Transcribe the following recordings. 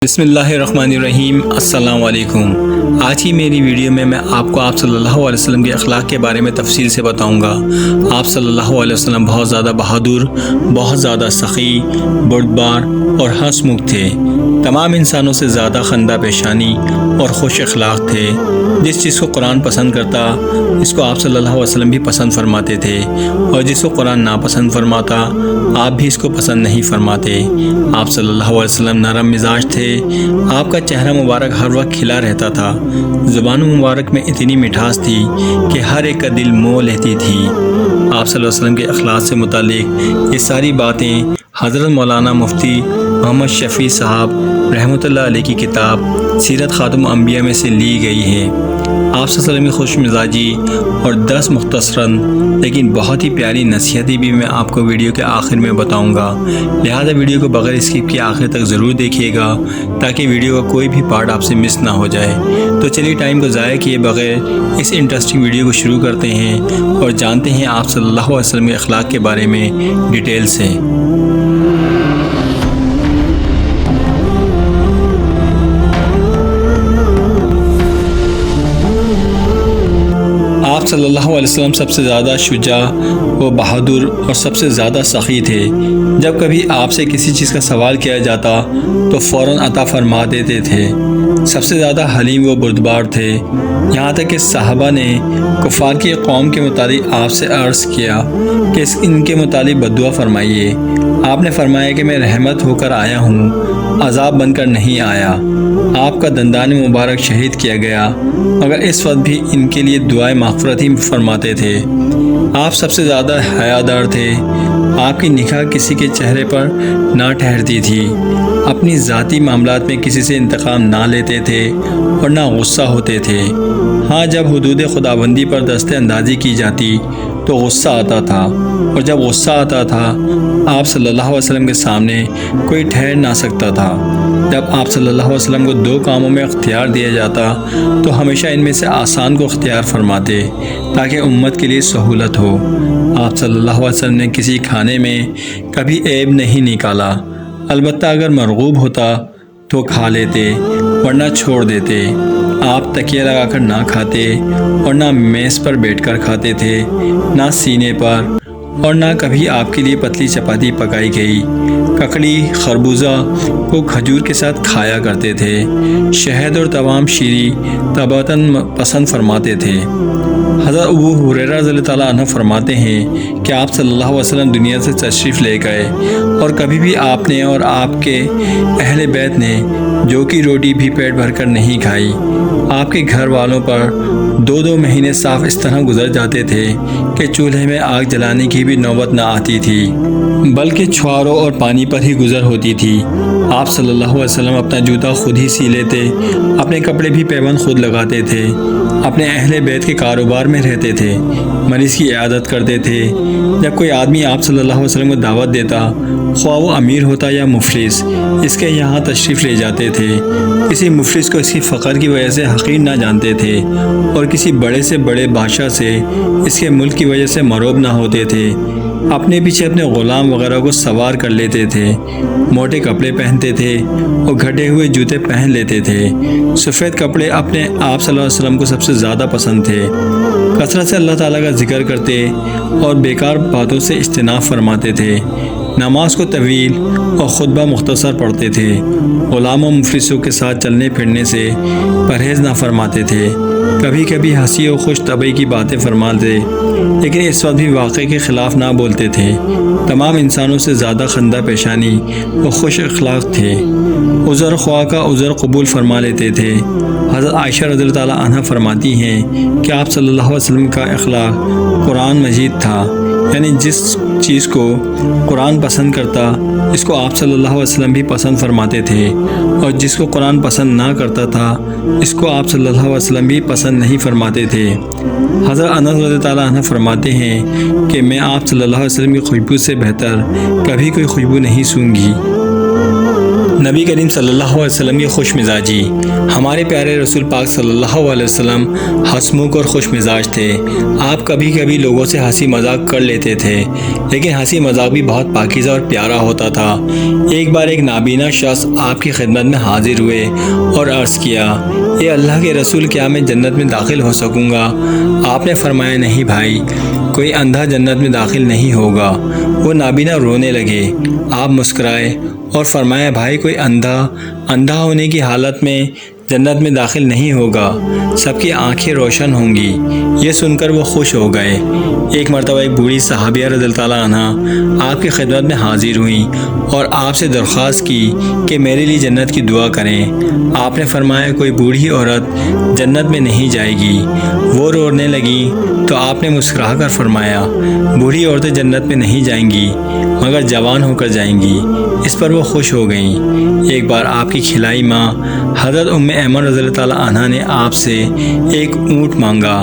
بسم اللہ الرحمن الرحیم۔ السلام علیکم۔ آج کی میری ویڈیو میں آپ کو آپ صلی اللہ علیہ وسلم کے اخلاق کے بارے میں تفصیل سے بتاؤں گا۔ آپ صلی اللہ علیہ وسلم بہت زیادہ بہادر، بہت زیادہ سخی، بردبار اور ہنسمکھ تھے۔ تمام انسانوں سے زیادہ خندہ پیشانی اور خوش اخلاق تھے۔ جس چیز کو قرآن پسند کرتا اس کو آپ صلی اللہ علیہ وسلم بھی پسند فرماتے تھے، اور جس کو قرآن ناپسند فرماتا آپ بھی اس کو پسند نہیں فرماتے۔ آپ صلی اللہ علیہ وسلم نرم مزاج تھے۔ آپ کا چہرہ مبارک ہر وقت کھلا رہتا تھا۔ زبان مبارک میں اتنی مٹھاس تھی کہ ہر ایک کا دل مو لیتی تھی۔ آپ صلی اللہ علیہ وسلم کے اخلاق سے متعلق یہ ساری باتیں حضرت مولانا مفتی محمد شفیع صاحب رحمۃ اللہ علیہ کی کتاب سیرت خاتم الانبیاء میں سے لی گئی ہے۔ آپ صلی اللہ علیہ وسلم کی خوش مزاجی اور 10 مختصراً لیکن بہت ہی پیاری نصیحتیں بھی میں آپ کو ویڈیو کے آخر میں بتاؤں گا، لہذا ویڈیو کو بغیر اسکپ کے آخر تک ضرور دیکھیے گا تاکہ ویڈیو کا کوئی بھی پارٹ آپ سے مس نہ ہو جائے۔ تو چلیے ٹائم کو ضائع کیے بغیر اس انٹرسٹنگ ویڈیو کو شروع کرتے ہیں اور جانتے ہیں آپ صلی اللہ علیہ وسلم کے اخلاق کے بارے میں ڈیٹیل سے۔ آپ صلی اللہ علیہ وسلم سب سے زیادہ شجاع و بہادر اور سب سے زیادہ سخی تھے۔ جب کبھی آپ سے کسی چیز کا سوال کیا جاتا تو فوراً عطا فرما دیتے تھے۔ سب سے زیادہ حلیم و بردبار تھے، یہاں تک کہ صحابہ نے کفار کی قوم کے متعلق آپ سے عرض کیا کہ ان کے متعلق بددعا فرمائیے۔ آپ نے فرمایا کہ میں رحمت ہو کر آیا ہوں، عذاب بن کر نہیں آیا۔ آپ کا دندان مبارک شہید کیا گیا مگر اس وقت بھی ان کے لیے دعائے مغفرت ہی فرماتے تھے۔ آپ سب سے زیادہ حیادار تھے۔ آپ کی نگاہ کسی کے چہرے پر نہ ٹھہرتی تھی۔ اپنی ذاتی معاملات میں کسی سے انتقام نہ لیتے تھے اور نہ غصہ ہوتے تھے۔ ہاں، جب حدود خداوندی پر دست اندازی کی جاتی تو غصہ آتا تھا، اور جب غصہ آتا تھا آپ صلی اللہ علیہ وسلم کے سامنے کوئی ٹھہر نہ سکتا تھا۔ جب آپ صلی اللہ علیہ وسلم کو 2 کاموں میں اختیار دیا جاتا تو ہمیشہ ان میں سے آسان کو اختیار فرماتے تاکہ امت کے لیے سہولت ہو۔ آپ صلی اللہ علیہ وسلم نے کسی کھانے میں کبھی عیب نہیں نکالا، البتہ اگر مرغوب ہوتا تو کھا لیتے ورنہ چھوڑ دیتے۔ آپ تکیہ لگا کر نہ کھاتے اور نہ میز پر بیٹھ کر کھاتے تھے، نہ سینے پر، اور نہ کبھی آپ کے لیے پتلی چپاتی پکائی گئی۔ ککڑی، خربوزہ کو کھجور کے ساتھ کھایا کرتے تھے۔ شہد اور تمام شیریں طبعاً پسند فرماتے تھے۔ حضرت ابو ہریرہ رضی اللہ تعالیٰ عنہ فرماتے ہیں کہ آپ صلی اللہ علیہ وسلم دنیا سے تشریف لے گئے اور کبھی بھی آپ نے اور آپ کے اہل بیت نے جو کی روٹی بھی پیٹ بھر کر نہیں کھائی۔ آپ کے گھر والوں پر 2 مہینے صاف اس طرح گزر جاتے تھے کہ چولہے میں آگ جلانے کی بھی نوبت نہ آتی تھی، بلکہ چھواروں اور پانی پر ہی گزر ہوتی تھی۔ آپ صلی اللہ علیہ وسلم اپنا جوتا خود ہی سی لیتے، اپنے کپڑے بھی پیوند خود لگاتے تھے، اپنے اہل بیت کے کاروبار میں رہتے تھے، مریض کی عیادت کرتے تھے۔ جب کوئی آدمی آپ صلی اللہ علیہ وسلم کو دعوت دیتا، خواہ وہ امیر ہوتا یا مفلس، اس کے یہاں تشریف لے جاتے تھے۔ کسی مفلس کو اس کی فقر کی وجہ سے حقیر نہ جانتے تھے اور کسی بڑے سے بڑے بادشاہ سے اس کے ملک کی وجہ سے مروب نہ ہوتے تھے۔ اپنے پیچھے اپنے غلام وغیرہ کو سوار کر لیتے تھے، موٹے کپڑے پہنتے تھے اور گھٹے ہوئے جوتے پہن لیتے تھے۔ سفید کپڑے اپنے آپ صلی اللہ علیہ وسلم کو سب سے زیادہ پسند تھے۔ کثرت سے اللہ تعالیٰ کا ذکر کرتے اور بیکار باتوں سے اجتناب فرماتے تھے۔ نماز کو طویل اور خطبہ مختصر پڑھتے تھے۔ غلام و مفلسوں کے ساتھ چلنے پھرنے سے پرہیز نہ فرماتے تھے۔ کبھی کبھی ہنسی اور خوش طبعی کی باتیں فرماتے، لیکن اس وقت بھی واقعے کے خلاف نہ بولتے تھے۔ تمام انسانوں سے زیادہ خندہ پیشانی اور خوش اخلاق تھے۔ عذر خواہ کا عذر قبول فرما لیتے تھے۔ حضرت عائشہ رضی اللہ تعالیٰ عنہ فرماتی ہیں کہ آپ صلی اللہ علیہ وسلم کا اخلاق قرآن مجید تھا، یعنی جس چیز کو قرآن پسند کرتا اس کو آپ صلی اللہ علیہ وسلم بھی پسند فرماتے تھے، اور جس کو قرآن پسند نہ کرتا تھا اس کو آپ صلی اللہ علیہ وسلم بھی پسند نہیں فرماتے تھے۔ حضرت انس رضی اللہ تعالیٰ عنہ فرماتے ہیں کہ میں آپ صلی اللہ علیہ وسلم کی خوشبو سے بہتر کبھی کوئی خوشبو نہیں سونگھی۔ نبی کریم صلی اللہ علیہ وسلم کی خوش مزاجی۔ ہمارے پیارے رسول پاک صلی اللہ علیہ وسلم ہنسمکھ اور خوش مزاج تھے۔ آپ کبھی کبھی لوگوں سے ہنسی مذاق کر لیتے تھے، لیکن ہنسی مذاق بھی بہت پاکیزہ اور پیارا ہوتا تھا۔ ایک بار ایک نابینا شخص آپ کی خدمت میں حاضر ہوئے اور عرض کیا، اے اللہ کے رسول، کیا میں جنت میں داخل ہو سکوں گا؟ آپ نے فرمایا، نہیں بھائی، کوئی اندھا جنت میں داخل نہیں ہوگا۔ وہ نابینا رونے لگے۔ آپ مسکرائے اور فرمایا، بھائی، کوئی اندھا ہونے کی حالت میں جنت میں داخل نہیں ہوگا، سب کی آنکھیں روشن ہوں گی۔ یہ سن کر وہ خوش ہو گئے۔ ایک مرتبہ ایک بوڑھی صحابیہ رضی اللہ تعالیٰ عنہ آپ کی خدمت میں حاضر ہوئیں اور آپ سے درخواست کی کہ میرے لیے جنت کی دعا کریں۔ آپ نے فرمایا، کوئی بوڑھی عورت جنت میں نہیں جائے گی۔ وہ رونے لگیں تو آپ نے مسکرا کر فرمایا، بوڑھی عورتیں جنت میں نہیں جائیں گی مگر جوان ہو کر جائیں گی۔ اس پر وہ خوش ہو گئیں۔ ایک بار آپ کی کھلائی ماں حضرت ام ایمن رضی اللہ تعالیٰ عنہ نے آپ سے ایک اونٹ مانگا۔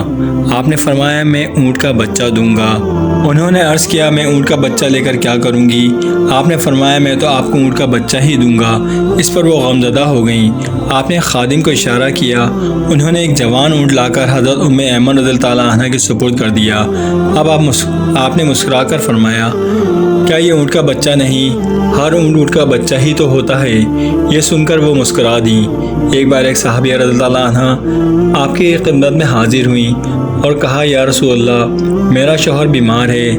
آپ نے فرمایا، میں اونٹ کا بچہ دوں گا۔ انہوں نے عرض کیا، میں اونٹ کا بچہ لے کر کیا کروں گی؟ آپ نے فرمایا، میں تو آپ کو اونٹ کا بچہ ہی دوں گا۔ اس پر وہ غمزدہ ہو گئیں۔ آپ نے خادم کو اشارہ کیا۔ انہوں نے ایک جوان اونٹ لا کر حضرت ام ایمن رضی اللہ تعالیٰ عنہ کے سپرد کر دیا۔ اب آپ نے مسکرا کر فرمایا، کیا یہ اونٹ کا بچہ نہیں؟ ہر اونٹ کا بچہ ہی تو ہوتا ہے۔ یہ سن کر وہ مسکرا دیں۔ ایک بار ایک صحابیہ رضی اللہ عنہ آپ کی خدمت میں حاضر ہوئیں اور کہا، یا رسول اللہ، میرا شوہر بیمار ہے،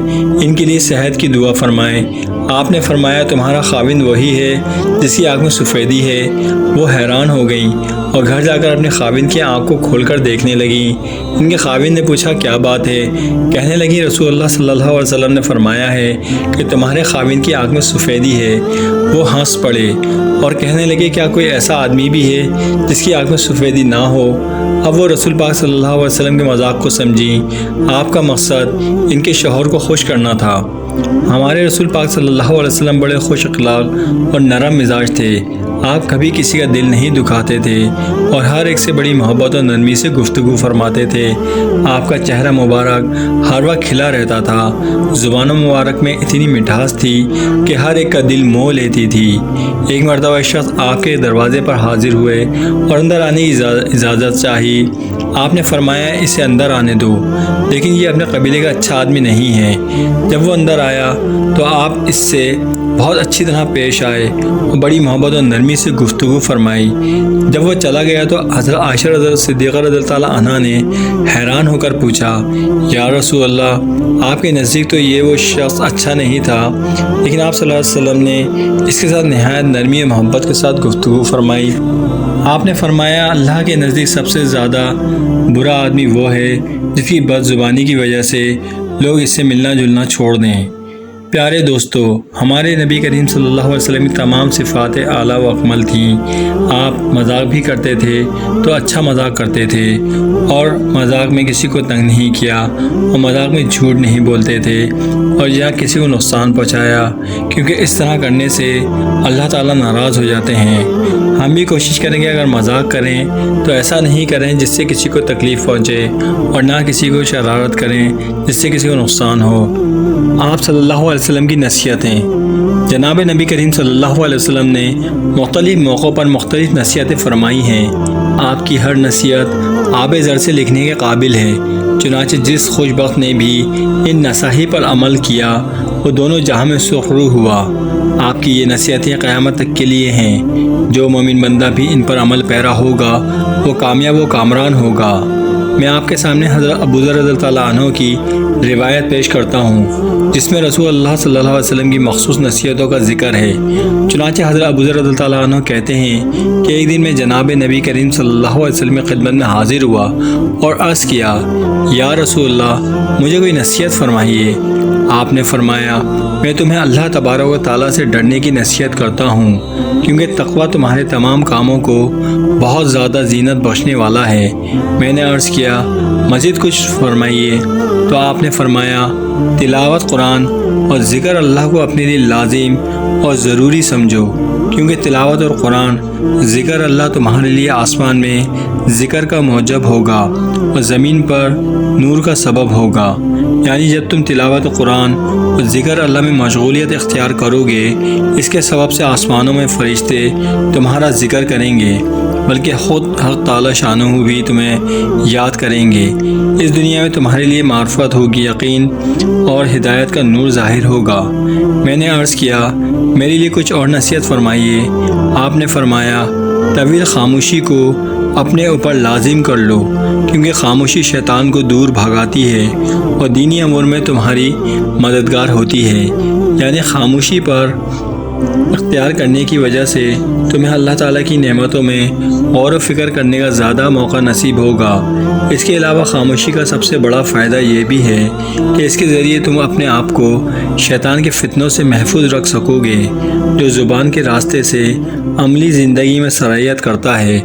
ان کے لیے صحت کی دعا فرمائیں۔ آپ نے فرمایا، تمہارا خاوند وہی ہے جس کی آنکھ میں سفیدی ہے۔ وہ حیران ہو گئیں اور گھر جا کر اپنے خاوند کی آنکھ کو کھول کر دیکھنے لگیں۔ ان کے خاوند نے پوچھا، کیا بات ہے؟ کہنے لگی، رسول اللہ صلی اللہ علیہ وسلم نے فرمایا ہے کہ تمہارے خاوند کی آنکھ میں سفیدی ہے۔ وہ ہنس پڑے اور کہنے لگے، کیا کوئی ایسا آدمی بھی ہے جس کی آنکھ میں سفیدی نہ ہو؟ اب وہ رسول پاک صلی اللہ علیہ وسلم کے مذاق کو سمجھیں۔ آپ کا مقصد ان کے شوہر کو خوش کرنا تھا۔ ہمارے رسول پاک صلی اللہ علیہ وسلم بڑے خوش اخلاق اور نرم مزاج تھے۔ آپ کبھی کسی کا دل نہیں دکھاتے تھے اور ہر ایک سے بڑی محبت اور نرمی سے گفتگو فرماتے تھے۔ آپ کا چہرہ مبارک ہر وقت کھلا رہتا تھا۔ زبان مبارک میں اتنی مٹھاس تھی کہ ہر ایک کا دل موہ لیتی تھی۔ ایک مرتبہ ایک شخص آپ کے دروازے پر حاضر ہوئے اور اندر آنے کی اجازت چاہی۔ آپ نے فرمایا، اسے اندر آنے دو، لیکن یہ اپنے قبیلے کا اچھا آدمی نہیں ہے۔ جب وہ اندر آیا تو آپ اس سے بہت اچھی طرح پیش آئے اور بڑی محبت اور نرمی سے گفتگو فرمائی۔ جب وہ چلا گیا تو حضرت عائشہ صدیقہ رضی اللہ تعالیٰ عنہ نے حیران ہو کر پوچھا، یا رسول اللہ، آپ کے نزدیک تو یہ وہ شخص اچھا نہیں تھا، لیکن آپ صلی اللہ علیہ وسلم نے اس کے ساتھ نہایت نرمی اور محبت کے ساتھ گفتگو فرمائی۔ آپ نے فرمایا، اللہ کے نزدیک سب سے زیادہ برا آدمی وہ ہے جس کی بد زبانی کی وجہ سے لوگ اس سے ملنا جلنا چھوڑ دیں۔ پیارے دوستو، ہمارے نبی کریم صلی اللہ علیہ وسلم کی تمام صفات اعلیٰ و اکمل تھیں۔ آپ مذاق بھی کرتے تھے تو اچھا مذاق کرتے تھے اور مذاق میں کسی کو تنگ نہیں کیا اور مذاق میں جھوٹ نہیں بولتے تھے اور یا کسی کو نقصان پہنچایا، کیونکہ اس طرح کرنے سے اللہ تعالیٰ ناراض ہو جاتے ہیں۔ ہم بھی کوشش کریں گے اگر مذاق کریں تو ایسا نہیں کریں جس سے کسی کو تکلیف پہنچے، اور نہ کسی کو شرارت کریں جس سے کسی کو نقصان ہو۔ آپ صلی اللہ علیہ وسلم کی نصیحتیں۔ جناب نبی کریم صلی اللہ علیہ وسلم نے مختلف موقعوں پر مختلف نصیحتیں فرمائی ہیں۔ آپ کی ہر نصیحت آب زر سے لکھنے کے قابل ہے۔ چنانچہ جس خوش بخت نے بھی ان نصائح پر عمل کیا وہ دونوں جہاں میں سرخرو ہوا۔ آپ کی یہ نصیحتیں قیامت تک کے لیے ہیں۔ جو مومن بندہ بھی ان پر عمل پیرا ہوگا وہ کامیاب و کامران ہوگا۔ میں آپ کے سامنے حضرت ابو ذر رضی اللہ تعالیٰ عنہ کی روایت پیش کرتا ہوں، جس میں رسول اللہ صلی اللہ علیہ وسلم کی مخصوص نصیحتوں کا ذکر ہے۔ چنانچہ حضرت ابو ذر رضی اللہ تعالیٰ عنہ کہتے ہیں کہ ایک دن میں جناب نبی کریم صلی اللہ علیہ وسلم کی خدمت میں حاضر ہوا اور عرض کیا، یا رسول اللہ، مجھے کوئی نصیحت فرمائیے۔ آپ نے فرمایا، میں تمہیں اللہ تبارک و تعالیٰ سے ڈرنے کی نصیحت کرتا ہوں، کیونکہ تقویٰ تمہارے تمام کاموں کو بہت زیادہ زینت بخشنے والا ہے۔ میں نے عرض کیا، مزید کچھ فرمائیے۔ تو آپ نے فرمایا، تلاوت قرآن اور ذکر اللہ کو اپنے لیے لازم اور ضروری سمجھو، کیونکہ تلاوت اور قرآن ذکر اللہ تمہارے لیے آسمان میں ذکر کا موجب ہوگا اور زمین پر نور کا سبب ہوگا۔ یعنی جب تم تلاوت قرآن اور ذکر اللہ میں مشغولیت اختیار کرو گے، اس کے سبب سے آسمانوں میں فرشتے تمہارا ذکر کریں گے، بلکہ خود حق تعالی شانہ بھی تمہیں یاد کریں گے۔ اس دنیا میں تمہارے لیے معرفت ہوگی، یقین اور ہدایت کا نور ظاہر ہوگا۔ میں نے عرض کیا، میرے لیے کچھ اور نصیحت فرمائیے۔ آپ نے فرمایا، طویل خاموشی کو اپنے اوپر لازم کر لو، کیونکہ خاموشی شیطان کو دور بھگاتی ہے اور دینی امور میں تمہاری مددگار ہوتی ہے۔ یعنی خاموشی پر اختیار کرنے کی وجہ سے تمہیں اللہ تعالیٰ کی نعمتوں میں غور و فکر کرنے کا زیادہ موقع نصیب ہوگا۔ اس کے علاوہ خاموشی کا سب سے بڑا فائدہ یہ بھی ہے کہ اس کے ذریعے تم اپنے آپ کو شیطان کے فتنوں سے محفوظ رکھ سکو گے، جو زبان کے راستے سے عملی زندگی میں سرایت کرتا ہے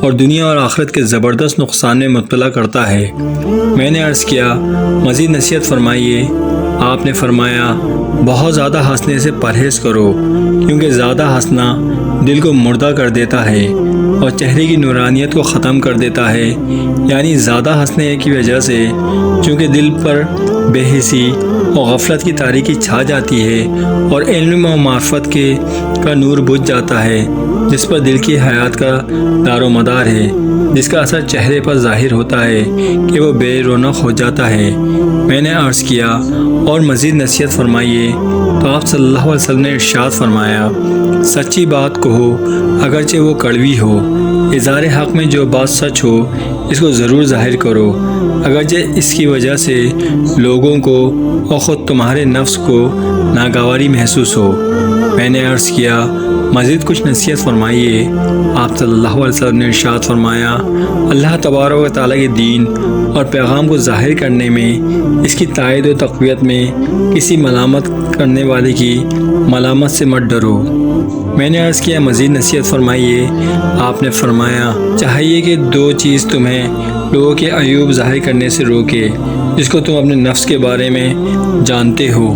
اور دنیا اور آخرت کے زبردست نقصان میں مبتلا کرتا ہے۔ میں نے عرض کیا، مزید نصیحت فرمائیے۔ آپ نے فرمایا، بہت زیادہ ہنسنے سے پرہیز کرو، کیونکہ زیادہ ہنسنا دل کو مردہ کر دیتا ہے اور چہرے کی نورانیت کو ختم کر دیتا ہے۔ یعنی زیادہ ہنسنے کی وجہ سے چونکہ دل پر بے حسی اور غفلت کی تاریکی چھا جاتی ہے اور علم و معرفت کا نور بجھ جاتا ہے، جس پر دل کی حیات کا دار و مدار ہے، جس کا اثر چہرے پر ظاہر ہوتا ہے کہ وہ بے رونق ہو جاتا ہے۔ میں نے عرض کیا، اور مزید نصیحت فرمائیے۔ تو آپ صلی اللہ علیہ وسلم نے ارشاد فرمایا، سچی بات کہو اگرچہ وہ کڑوی ہو، اظہار حق میں جو بات سچ ہو اس کو ضرور ظاہر کرو، اگرچہ اس کی وجہ سے لوگوں کو اور خود تمہارے نفس کو ناگواری محسوس ہو۔ میں نے عرض کیا، مزید کچھ نصیحت فرمائیے۔ آپ صلی اللہ علیہ وسلم نے ارشاد فرمایا، اللہ تبارک و تعالیٰ کے دین اور پیغام کو ظاہر کرنے میں، اس کی تائید و تقویت میں کسی ملامت کرنے والے کی ملامت سے مت ڈرو۔ میں نے عرض کیا، مزید نصیحت فرمائیے۔ آپ نے فرمایا، چاہیے کہ دو چیز تمہیں لوگوں کے عیوب ظاہر کرنے سے روکے، جس کو تم اپنے نفس کے بارے میں جانتے ہو۔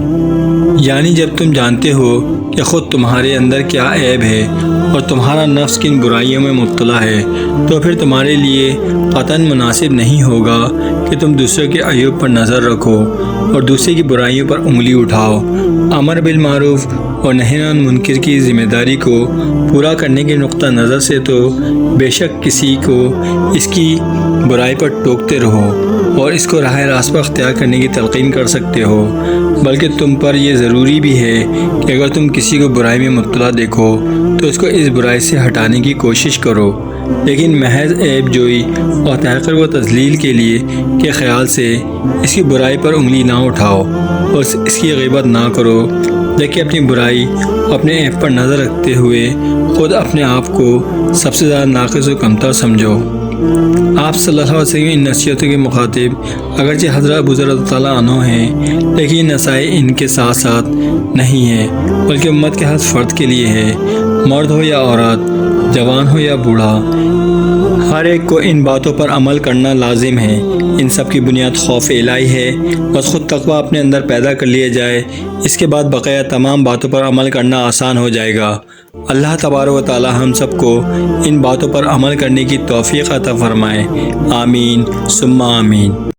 یعنی جب تم جانتے ہو کہ خود تمہارے اندر کیا عیب ہے اور تمہارا نفس کن برائیوں میں مبتلا ہے، تو پھر تمہارے لیے قطعاً مناسب نہیں ہوگا کہ تم دوسروں کے عیوب پر نظر رکھو اور دوسرے کی برائیوں پر انگلی اٹھاؤ۔ امر بالمعروف اور نہی عن منکر کی ذمہ داری کو پورا کرنے کے نقطہ نظر سے تو بے شک کسی کو اس کی برائی پر ٹوکتے رہو اور اس کو راہ راست پر اختیار کرنے کی تلقین کر سکتے ہو، بلکہ تم پر یہ ضروری بھی ہے کہ اگر تم کسی کو برائی میں مبتلا دیکھو تو اس کو اس برائی سے ہٹانے کی کوشش کرو، لیکن محض عیب جوئی اور تحقیر و تذلیل کے خیال سے اس کی برائی پر انگلی نہ اٹھاؤ اور اس کی غیبت نہ کرو، لیکن اپنی برائی اپنے عیب پر نظر رکھتے ہوئے خود اپنے آپ کو سب سے زیادہ ناقص و کمتر سمجھو۔ آپ صلی اللہ علیہ وسلم ان نصیحتوں کے مخاطب اگرچہ حضرت ابو ذر رضی اللہ عنہ ہیں، لیکن نصائح ان کے ساتھ ساتھ نہیں ہے، بلکہ امت کے ہر فرد کے لیے ہے، مرد ہو یا عورت، جوان ہو یا بوڑھا، ہر ایک کو ان باتوں پر عمل کرنا لازم ہے۔ ان سب کی بنیاد خوف الہی ہے، بس خود تقویٰ اپنے اندر پیدا کر لیا جائے، اس کے بعد بقیہ تمام باتوں پر عمل کرنا آسان ہو جائے گا۔ اللہ تبارک و تعالی ہم سب کو ان باتوں پر عمل کرنے کی توفیق عطا فرمائے۔ آمین ثم آمین۔